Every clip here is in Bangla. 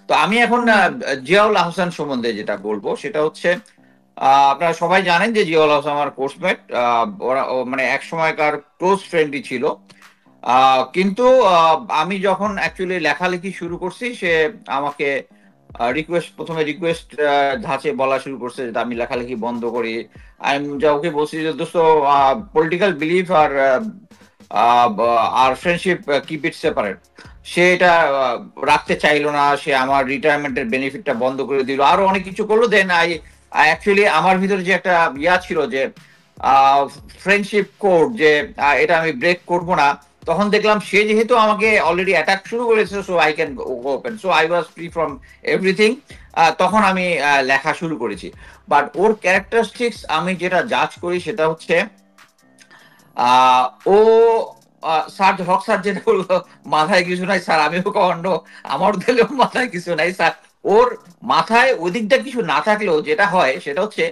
তো আমি এখন হুম, জিয়াউল আহসান সম্বন্ধে যেটা বলবো সেটা হচ্ছে আপনারা সবাই জানেন যে জিয়াউল আহসান আমার কোর্সমেট। ওরা মানে এক সময়কার ক্লোজ ফ্রেন্ডই ছিল। কিন্তু আমি যখন অ্যাকচুয়ালি লেখালেখি শুরু করছি সে আমাকে প্রথমে রিকোয়েস্ট ধাঁচে বলা শুরু করছে যে আমি লেখালেখি বন্ধ করি। আমি যা ওকে বলছি যে দোস্ত, পলিটিক্যাল বিলিফ আর আর ফ্রেন্ডশিপ কিপ ইট সেপারেট। সে এটা রাখতে চাইলো না, সে আমার রিটায়ারমেন্টের বেনিফিটটা বন্ধ করে দিল, আরো অনেক কিছু করলো। দেন অ্যাকচুয়ালি আমার ভিতরে যে একটা ইয়া ছিল যে ফ্রেন্ডশিপ কোড, যে এটা আমি ব্রেক করব না, তখন দেখলাম সে যেহেতু আমাকে অলরেডি অ্যাটাক শুরু করেছে, so I can open, so I was free from everything. তখন আমি লেখা শুরু করেছি। বাট ওর ক্যারেক্টারিস্টিক্স আমি যেটা জাজ করি সেটা হচ্ছে আহ, ও স্যার হক স্যার যেটা বললো, মাথায় কিছু নাই স্যার, আমিও কমান্ড, আমার দিলেও মাথায় কিছু নাই স্যার। ওর মাথায় ওই দিকটা কিছু না থাকলেও যেটা হয় সেটা হচ্ছে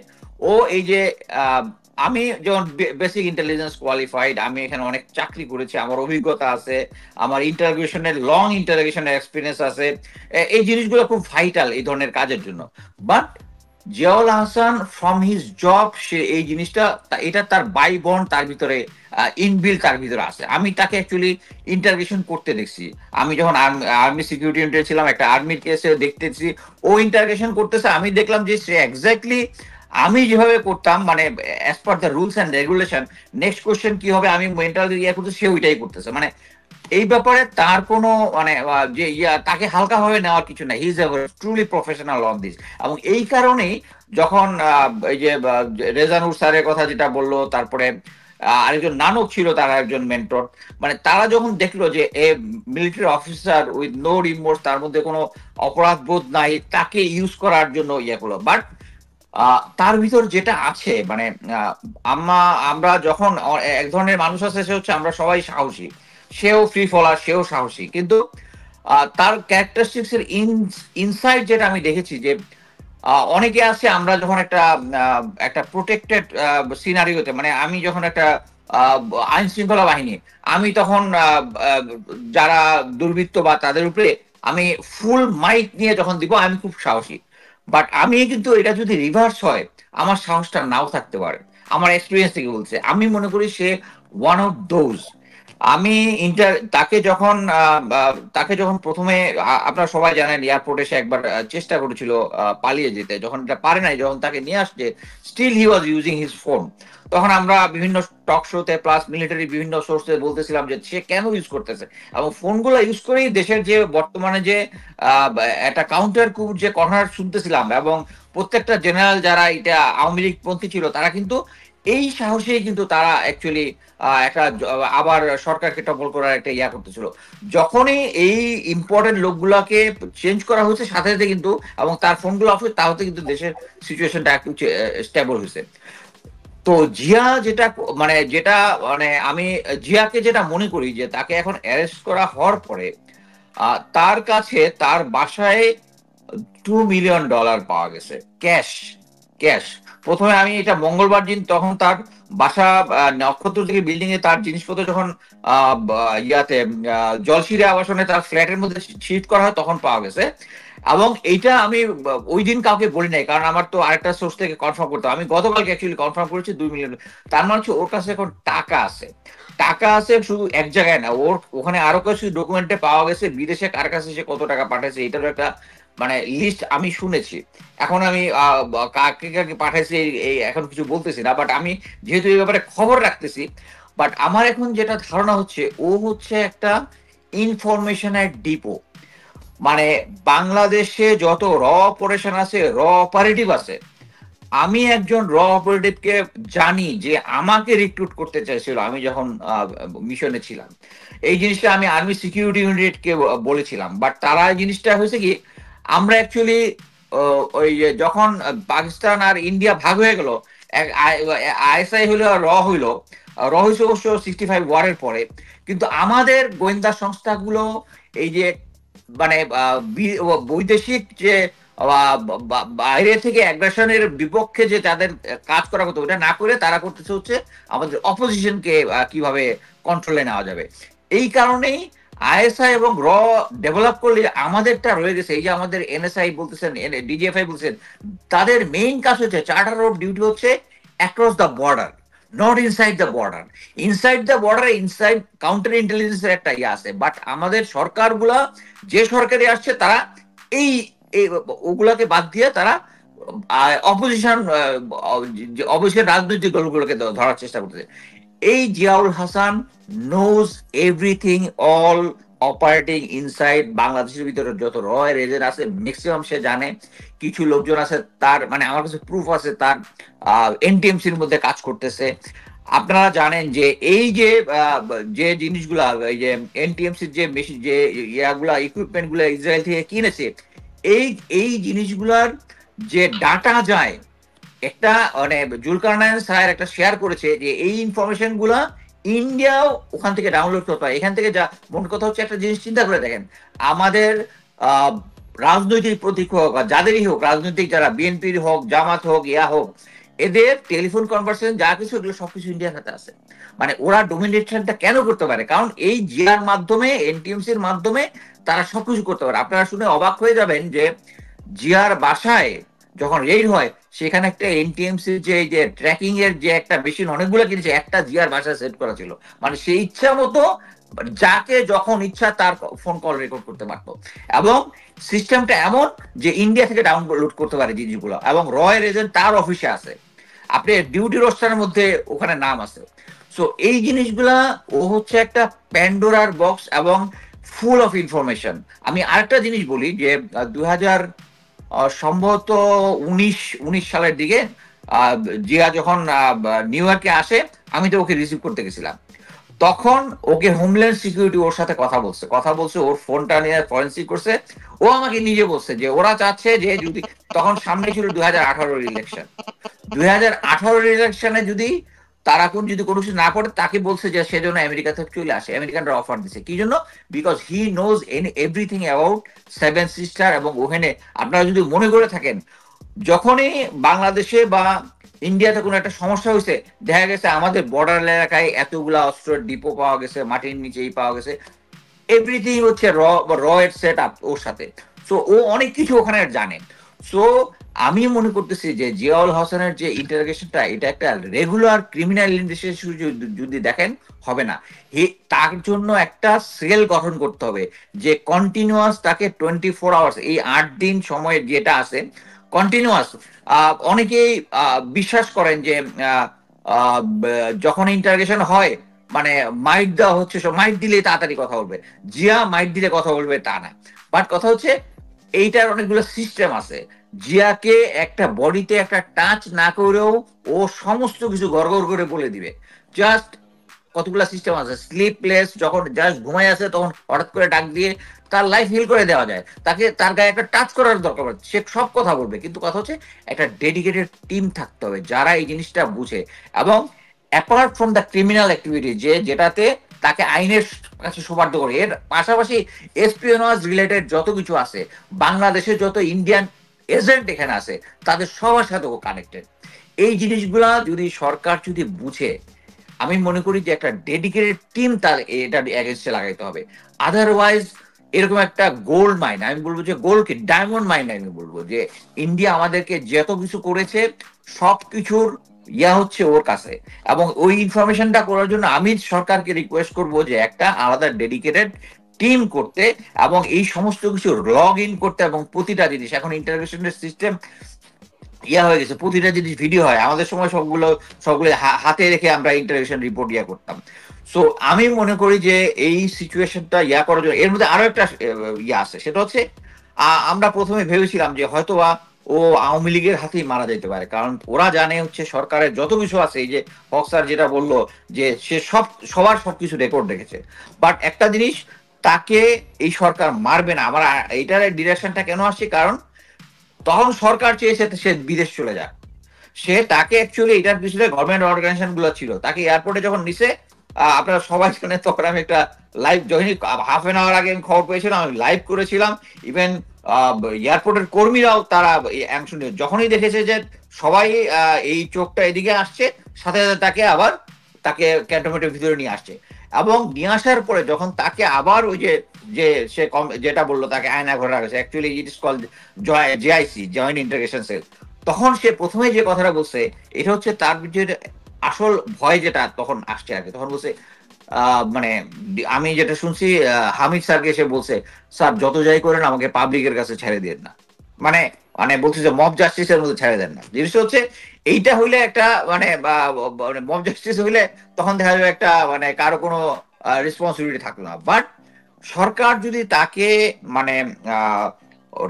ও এই যে আহ, আমি যেমন বেসিক ইন্টেলিজেন্স কোয়ালিফাইড, আমি এখানে অনেক চাকরি করেছি, আমার অভিজ্ঞতা আছে, আমার লং ইন্টারোগেশনের এক্সপিরিয়েন্স আছে। এই জিনিসগুলো খুব ভাইটাল এই ধরনের কাজের জন্য। But Ziaul Ahsan from his job, সে এই জিনিসটা এটা তার বাই বন্ড তার ভিতরে ইনবিল তার ভিতরে আছে। আমি তাকে অ্যাকচুয়ালি ইন্টারগেশন করতে দেখছি। আমি যখন আর্মি সিকিউরিটি ইউনিটে ছিলাম, একটা আর্মির কেসে দেখতেছি ও ইন্টারগেশন করতেছে, আমি দেখলাম যে সে এক্স্যাক্টলি আমি যেভাবে করতাম, মানে as per the rules and regulation, next question কি হবে আমি মেন্টাল ইয়ে করতে, সে ওইটাই করতেছে। মানে এই ব্যাপারে তার কোনো মানে যে তাকে হালকাভাবে নেওয়ার কিছু নাই। He is truly professional on this. এবং এই কারণেই যখন এই যে রেজানুর স্যারের কথা যেটা বললো, তারপরে আরেকজন নানক ছিল, তার একজন মেন্টর, মানে তারা যখন দেখলো যে a military officer with no remorse, তার মধ্যে কোনো অপরাধ বোধ নাই, তাকে ইউজ করার জন্য ইয়ে করলো। বাট তার ভিতর যেটা আছে মানে আহ, আম্মা আমরা যখন এক ধরনের মানুষ আছে, সে হচ্ছে আমরা সবাই সাহসী, সেও ফ্রি ফলার, সেও সাহসী, কিন্তু তার ক্যারেক্টারিস্টিক্স এর ইনসাইড যেটা আমি দেখেছি যে অনেকে আছে, আমরা যখন একটা প্রোটেক্টেড সিনারিওতে, মানে আমি যখন একটা আহ, আইন শৃঙ্খলা বাহিনী, আমি তখন যারা দুর্বৃত্ত বা তাদের উপরে আমি ফুল মাইট নিয়ে যখন দিব, আমি খুব সাহসী। বাট আমি কিন্তু এটা যদি রিভার্স হয়, আমার সাহসটা নাও থাকতে পারে। আমার এক্সপিরিয়েন্স থেকে বলছে, আমি মনে করি সে ওয়ান অফ দোজ। আমি তাকে যখন প্রথমে আপনারা সবাই জানেন এয়ারপোর্টে সে একবার চেষ্টা করেছিল পালিয়ে যেতে, যখন এটা পারে নাই, যখন তাকে নিয়ে আসছে, still he was using his phone. তখন আমরা বিভিন্ন টক শোতে প্লাস মিলিটারি বিভিন্ন সোর্সে বলতেছিলাম যে সে কেন ইউজ করতেছে, এবং ফোনগুলো ইউজ করেই দেশের যে বর্তমানে যে আহ, একটা কাউন্টার কুপ যে কর্নার শুনতেছিলাম, এবং প্রত্যেকটা জেনারেল যারা এটা আওয়ামী লীগ পন্থী ছিল, তারা কিন্তু এই সাহসেই কিন্তু তারা অ্যাকচুয়ালি আবার সরকারকে টপল করার একটা ইয়া করতেছিল। যখনই এই ইম্পর্টেন্ট লোকগুলাকে চেঞ্জ করা হয়েছে, সাথে সাথে কিন্তু, এবং তার ফোনগুলো অফ হয়েছে, তাহলে কিন্তু দেশের সিচুয়েশনটা একটু স্টেবল হয়েছে। তো জিয়া যেটা মানে আমি জিয়াকে যেটা মনে করি যে তাকে এখন অ্যারেস্ট করা হওয়ার পরে তার কাছে তার বাসায় $2 মিলিয়ন পাওয়া গেছে, ক্যাশ। ক্যাশ। প্রথমে আমি এটা মঙ্গলবার দিন, তখন তার বাসা নক্ষত্র থেকে বিল্ডিং এ তার জিনিসপত্র যখন ইয়াতে জলশিরা আবাসনে তার ফ্ল্যাটের মধ্যে শিফট করা হয়, তখন পাওয়া গেছে। এবং এইটা আমি ওই দিন কাউকে বলি নাই, কারণ আমার তো আরেকটা সোর্স থেকে কনফার্ম করতে হবে। আমি গতকালকে অ্যাকচুয়ালি কনফার্ম করেছি 2 মিলিয়ন। তার মানে হচ্ছে ওর কাছে এখন টাকা আছে। টাকা আছে শুধু এক জায়গায় না, ওর ওখানে আরো কিছু ডকুমেন্টে পাওয়া গেছে বিদেশে কার কাছে সে কত টাকা পাঠাইছে, এটারও একটা মানে লিস্ট আমি শুনেছি। এখন আমি কাকে কাকে পাঠাইছি এই এখন কিছু বলতেছি না, বাট আমি যেহেতু এই ব্যাপারে খবর রাখতেছি। বাট আমার এখন যেটা ধারণা হচ্ছে, ও হচ্ছে একটা ইনফরমেশনের ডিপো। মানে বাংলাদেশে যত র অপারেশন আছে, র অপারেটিভ আছে, আমি একজন র অপারেটিভকে জানি যে আমাকে রিক্রুট করতে চাইছিল আমি যখন মিশনে ছিলাম। এই জিনিসটা আমি আর্মি সিকিউরিটি ইউনিটকে বলেছিলাম, বাট তারা এই জিনিসটা হয়েছে কি, আমরা অ্যাকচুয়ালি ওই যে যখন পাকিস্তান আর ইন্ডিয়া ভাগ হয়ে গেল, আইএসআই হইলো আর হইলো। র হয়েছে অবশ্য 65 ওয়ারের পরে। কিন্তু আমাদের গোয়েন্দা সংস্থাগুলো এই যে মানে বৈদেশিক যে বাইরে থেকে অ্যাগ্রেশনের বিপক্ষে যে তাদের কাজ করা হতো, ওটা না করে তারা করতেছে হচ্ছে আমাদের অপোজিশনকে কিভাবে কন্ট্রোলে নেওয়া যাবে। এই কারণেই আইএসআই এবং র ডেভেলপ করলে আমাদেরটা রয়ে গেছে। এই যে আমাদের এনএসআই বলতেছেন, ডিজিএফআই বলছেন, তাদের মেইন কাজ হচ্ছে, চার্টার অফ ডিউটি হচ্ছে across the border, not inside the border. Inside the border, inside counter ইন্টেলিজেন্সের একটা ইয়ে আছে, বাট আমাদের সরকারগুলা, যে সরকারে আসছে তারা এই ওগুলাকে বাদ দিয়ে তারা অপোজিশন অপোজিশন রাজনৈতিক দলগুলোকে ধরার চেষ্টা করতেছে। এই Ziaul Hasan nose everything, all operating inside বাংলাদেশের ভিতরে যত রয়ের এজেন্ট আছে ম্যাক্সিমাম সে জানে। কিছু লোকজন আছে তার, মানে আমার কাছে প্রুফ আছে, তার এনটিএমসির মধ্যে কাজ করতেছে। আপনারা জানেন যে এই যে যে জিনিসগুলা, এই যে এনটিএমসির যে মেশিন, যে ইয়াগুলা ইকুইপমেন্ট গুলা ইসরায়েল থেকে কিনেছে, এই এই জিনিসগুলার যে ডাটা যায়, একটা মানে জুলকারনাইন স্যার একটা শেয়ার করেছে যে এই ইনফরমেশন গুলা ইন্ডিয়াও ওখান থেকে ডাউনলোড করতে হয়। এখান থেকে যা মূল কথা হচ্ছে, একটা জিনিস চিন্তা করে দেখেন, আমাদের রাজনৈতিক প্রতীক হোক আর যাদেরই হোক, রাজনৈতিক যারা বিএনপির হোক, জামাত হোক, ইয়া হোক, এদের টেলিফোন কনভারসেশন যা কিছু এগুলো সবকিছু ইন্ডিয়ার হাতে আছে। মানে ওরা ডোমিনেশনটা কেন করতে পারে? কারণ এই জিয়ার মাধ্যমে, এনটিএমসির মাধ্যমে তারা সবকিছু করতে পারে। আপনারা শুনে অবাক হয়ে যাবেন যে জিয়ার বাসায় যখন রেড হয়, সেখানে একটা এনটিএমসি যে ট্র্যাকিং এর যে একটা মেশিন অনেকগুলো কিনেছে, একটা জিয়ার বাসায় সেট করা ছিল। মানে সেই ইচ্ছা মতো যাকে যখন ইচ্ছা তার ফোন কল রেকর্ড করতে পারতো। এবং সিস্টেমটা এমন যে ইন্ডিয়া থেকে ডাউনলোড করতে পারে জিনিসগুলো, এবং রয়ের এজেন্ট তার অফিসে আছে, আপনি ডিউটি রোস্টারের মধ্যে ওখানে নাম আছে। সো এই জিনিসগুলা ও হচ্ছে একটা প্যান্ডোরার বক্স এবং ফুল অফ ইনফরমেশন। আমি আরেকটা জিনিস বলি যে 2000 সম্ভবত 19 সালের দিকে জিয়া যখন নিউ ইয়র্কে আসে, আমি তো ওকে রিসিভ করতে গেছিলাম। তখন ওকে হোমল্যান্ড সিকিউরিটি ওর সাথে কথা বলছে, ওর ফোনটা নিয়ে ফরেন্সিক করছে। ও আমাকে নিজে বলছে যে ওরা চাচ্ছে যে যদি, তখন সামনে ছিল 2018 ইলেকশন, 2018 ইলেকশনে যদি তারা যদি কোনো কিছু না করে, তাকে বলছে যে সেজন্য আমেরিকা থেকে চলে আসে। আমেরিকানরা অফার দিছে কি জন্য? Because he knows everything about seven sister. এবং ওখানে আপনারা যদি মনে করে থাকেন, যখনই বাংলাদেশে বা ইন্ডিয়াতে কোনো একটা সমস্যা হয়েছে, দেখা গেছে আমাদের বর্ডার এলাকায় এতগুলা অস্ত্রের ডিপো পাওয়া গেছে, মাটির নিচেই পাওয়া গেছে, এভরিথিং হচ্ছে র এর সেট আপ ওর সাথে। সো ও অনেক কিছু ওখানে জানে। সো আমি মনে করতেছি যে জিয়াউল হাসানের যে ইন্টারোগেশনটা, এটা একটা রেগুলার ক্রিমিনাল ইনভেস্টিগেশন যদি দেখেন হবে না। তার জন্য একটা সেল গঠন করতে হবে যে কন্টিনিউয়াস তাকে 24 আওয়ার্স, এই 8 দিন সময় যেটা আছে কন্টিনিউয়াস। অনেকেই বিশ্বাস করেন যে যখন ইন্টারোগেশন হয়, মানে মাইট দেওয়া হচ্ছে, মাইট দিলে তাড়াতাড়ি কথা বলবে, জিয়া মাইট দিলে কথা বলবে তা না। বাট কথা হচ্ছে এইটার অনেকগুলো সিস্টেম আছে। জিয়াকে একটা বডিতে একটা টাচ না করেও ও সমস্ত কিছু গড়গড় করে বলে দিবে। জাস্ট কতগুলো সিস্টেম আছে, স্লিপলেস, যখন জাস্ট ঘুমাই আছে তখন হঠাৎ করে ডাক দিয়ে তার লাইফ হিল করে দেওয়া যায়। তাকে তার গায়ে একটা টাচ করার দরকার পড়ে, সে সব কথা বলবে। কিন্তু কথা হচ্ছে একটা ডেডিকেটেড টিম থাকতে হবে যারা এই জিনিসটা বুঝে। এবং apart from the criminal activity, যেটাতে তাকে আইনের কাছে সুপার্দ করে, এর পাশাপাশি এসপিওনাজ রিলেটেড যত কিছু আছে, বাংলাদেশের যত ইন্ডিয়ান এজেন্ট এখানে আছে, তাদের সবার সাথে ও কানেক্টেড। এই জিনিসগুলা যদি সরকার যদি বুঝে, আমি মনে করি যে একটা ডেডিকেটেড টিম তার এটা এগেইনস্টে লাগাইতে হবে। আদারওয়াইজ এরকম একটা গোল্ড মাইন, আমি বলবো যে গোল্ড কি ডায়মন্ড মাইন, আমি বলবো যে ইন্ডিয়া আমাদেরকে যত কিছু করেছে সবকিছুর ইয়া হচ্ছে ওর কাছে। এবং ওই ইনফরমেশনটা করার জন্য আমি সরকারকে রিকোয়েস্ট করব যে একটা আলাদা ডেডিকেটেড টিম করতে, এবং এই সমস্ত কিছু লগ ইন করতে। এবং প্রতিটা জিনিস এখন ইন্টারগ্রেশনের সিস্টেম ইয়া হয়ে গেছে, প্রতিটা জিনিস ভিডিও হয়। আমাদের সময় সবগুলো হাতে রেখে আমরা ইন্টারভিউশন রিপোর্ট ইয়া করতাম। সো আমি মনে করি যে এই সিচুয়েশনটা ইয়া করার জন্য এর মধ্যে আরো একটা ইয়া আছে, সেটা হচ্ছে আমরা প্রথমে ভেবেছিলাম যে হয়তোবা ও আওয়ামী লীগের হাতেই মারা যেতে পারে, কারণ ওরা জানে হচ্ছে সরকারের যত কিছু আছে, এই যে বক্সার যেটা বললো যে সে সবার সবকিছু রেকর্ড রেখেছে। বাট একটা জিনিস, তাকে এই সরকার মারবে না। আমার এইটার ডিরেকশনটা কেন আসছে, কারণ তখন সরকার চেয়েছে সে বিদেশ চলে যায়। সে তাকে অ্যাকচুয়ালি এটার পিছনে গভর্নমেন্ট অর্গানাইজেশন গুলো ছিল, তাকে এয়ারপোর্টে যখন নিছে, আপনারা সবাই জানেন, তখন আমি একটা লাইভ যখনই হাফ এন আওয়ার আগে আমি খবর পেয়েছিলাম, আমি লাইভ করেছিলাম। ইভেন এয়ারপোর্টের কর্মীরাও তারা অংশ নিয়ে যখনই দেখেছে যে সবাই এই চোখটা এদিকে আসছে, সাথে সাথে তাকে আবার তাকে ক্যান্টনমেন্টের ভিতরে নিয়ে আসছে। এবং নিয়ে আসার পরে যখন তাকে আবার ওই যে যে সে যেটা বললো তাকে আয়না ঘরে রাখছে, actually it is called JIC, joint interrogation cell. তখন সে প্রথমে যে কথাটা বলছে এটা হচ্ছে তার যে আসল ভয় যেটা তখন আসছে আর কি। তখন বলছে মানে আমি যেটা শুনছি হামিদ স্যারকে এসে বলছে, স্যার যত যাই করেন আমাকে পাবলিকের কাছে ছেড়ে দিয়ে না, মানে মানে বলছে যে মব জাস্টিসের মধ্যে ছেড়ে দেন না। জিনিসটা হচ্ছে এইটা হইলে একটা মানে মব জাস্টিস হইলে তখন দেখা যাবে একটা মানে কারো কোনো রেসপন্সিবিলিটি থাকলো না। বাট সরকার যদি তাকে মানে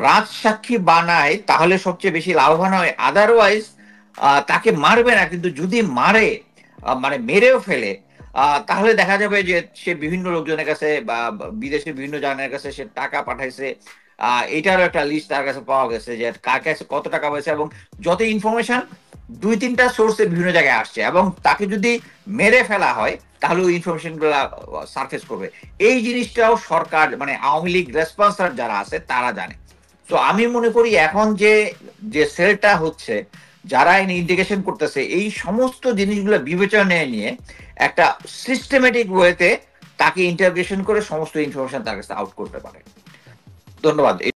রাজসাক্ষী বানায় তাহলে সবচেয়ে বেশি লাভবান হয়। আদারওয়াইজ তাকে মারবে না, কিন্তু যদি মারে মানে মেরেও ফেলে তাহলে দেখা যাবে যে সে বিভিন্ন লোকজনের কাছে বা বিদেশের বিভিন্ন জনের কাছে সে টাকা পাঠাইছে, এটারও একটা লিস্ট তার কাছে পাওয়া গেছে যে কার কাছে কত টাকা পাইছে, এবং যত ইনফরমেশন 2-3টা সোর্সে বিভিন্ন জায়গায় আসছে, এবং তাকে যদি মেরে ফেলা হয় তাহলে ওই ইনফরমেশন গুলা সার্ফেস করবে। এই জিনিসটাও সরকার মানে আওয়ামী লীগ রেসপন্সার যারা আছে তারা জানে। তো আমি মনে করি এখন যে যে সেলটা হচ্ছে যারা ইন্ডিকেশন করতেছে এই সমস্ত জিনিসগুলো বিবেচনায় নিয়ে একটা সিস্টেমেটিক ওয়েতে তাকে ইন্টারগ্রেশন করে সমস্ত ইনফরমেশন তার কাছে আউট করতে পারে। ধন্যবাদ।